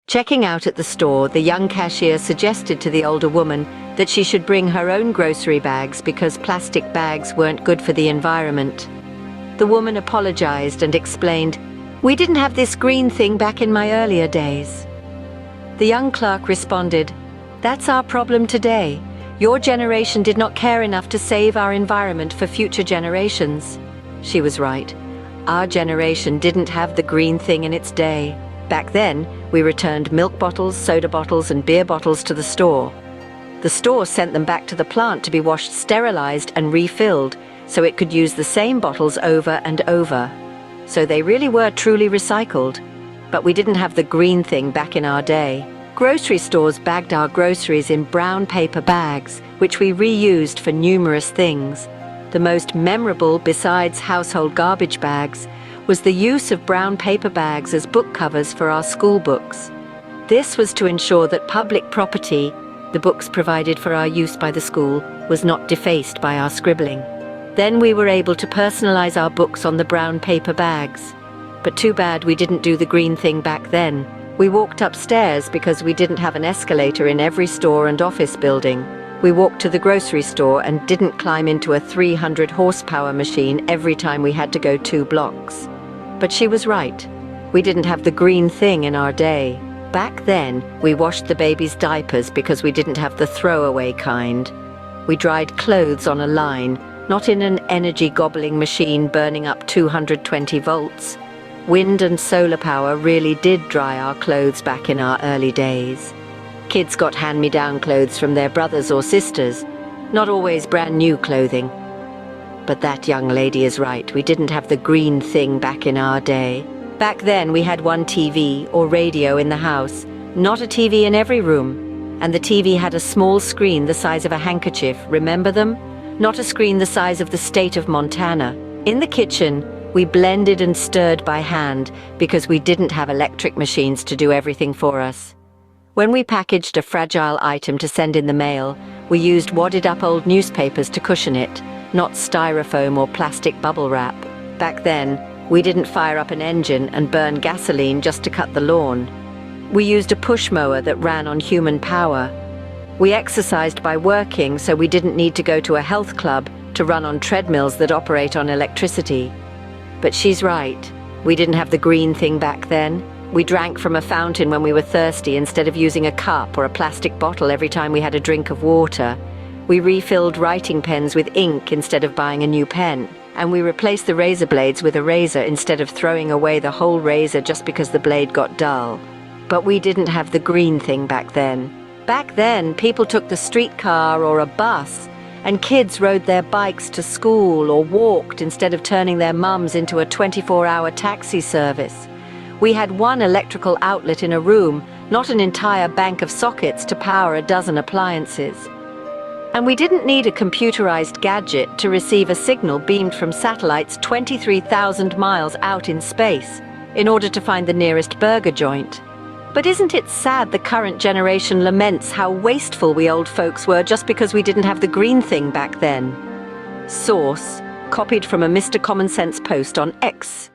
Checking out at the store, the young cashier suggested to the older woman that she should bring her own grocery bags because plastic bags weren't good for the environment. The woman apologized and explained, "We didn't have this green thing back in my earlier days." The young clerk responded, "That's our problem today. Your generation did not care enough to save our environment for future generations." She was right. Our generation didn't have the green thing in its day. Back then, we returned milk bottles, soda bottles, and beer bottles to the store. The store sent them back to the plant to be washed, sterilized, and refilled, so it could use the same bottles over and over. So they really were truly recycled. But we didn't have the green thing back in our day. Grocery stores bagged our groceries in brown paper bags, which we reused for numerous things. The most memorable, besides household garbage bags, was the use of brown paper bags as book covers for our school books. This was to ensure that public property, the books provided for our use by the school, was not defaced by our scribbling. Then we were able to personalize our books on the brown paper bags. But too bad we didn't do the green thing back then. We walked upstairs because we didn't have an escalator in every store and office building. We walked to the grocery store and didn't climb into a 300 horsepower machine every time we had to go 2 blocks. But she was right. We didn't have the green thing in our day. Back then, we washed the baby's diapers because we didn't have the throwaway kind. We dried clothes on a line, not in an energy-gobbling machine burning up 220 volts. Wind and solar power really did dry our clothes back in our early days. Kids got hand-me-down clothes from their brothers or sisters, not always brand new clothing. But that young lady is right, we didn't have the green thing back in our day. Back then we had one TV or radio in the house, not a TV in every room. And the TV had a small screen the size of a handkerchief, remember them? Not a screen the size of the state of Montana. In the kitchen, we blended and stirred by hand because we didn't have electric machines to do everything for us. When we packaged a fragile item to send in the mail, we used wadded-up old newspapers to cushion it, not styrofoam or plastic bubble wrap. Back then, we didn't fire up an engine and burn gasoline just to cut the lawn. We used a push mower that ran on human power. We exercised by working, so we didn't need to go to a health club to run on treadmills that operate on electricity. But she's right. We didn't have the green thing back then. We drank from a fountain when we were thirsty instead of using a cup or a plastic bottle every time we had a drink of water. We refilled writing pens with ink instead of buying a new pen. And we replaced the razor blades with a razor instead of throwing away the whole razor just because the blade got dull. But we didn't have the green thing back then. Back then, people took the streetcar or a bus, and kids rode their bikes to school or walked instead of turning their mums into a 24-hour taxi service. We had one electrical outlet in a room, not an entire bank of sockets to power a dozen appliances. And we didn't need a computerized gadget to receive a signal beamed from satellites 23,000 miles out in space in order to find the nearest burger joint. But isn't it sad the current generation laments how wasteful we old folks were just because we didn't have the green thing back then? Source: copied from a Mr. Common Sense post on X.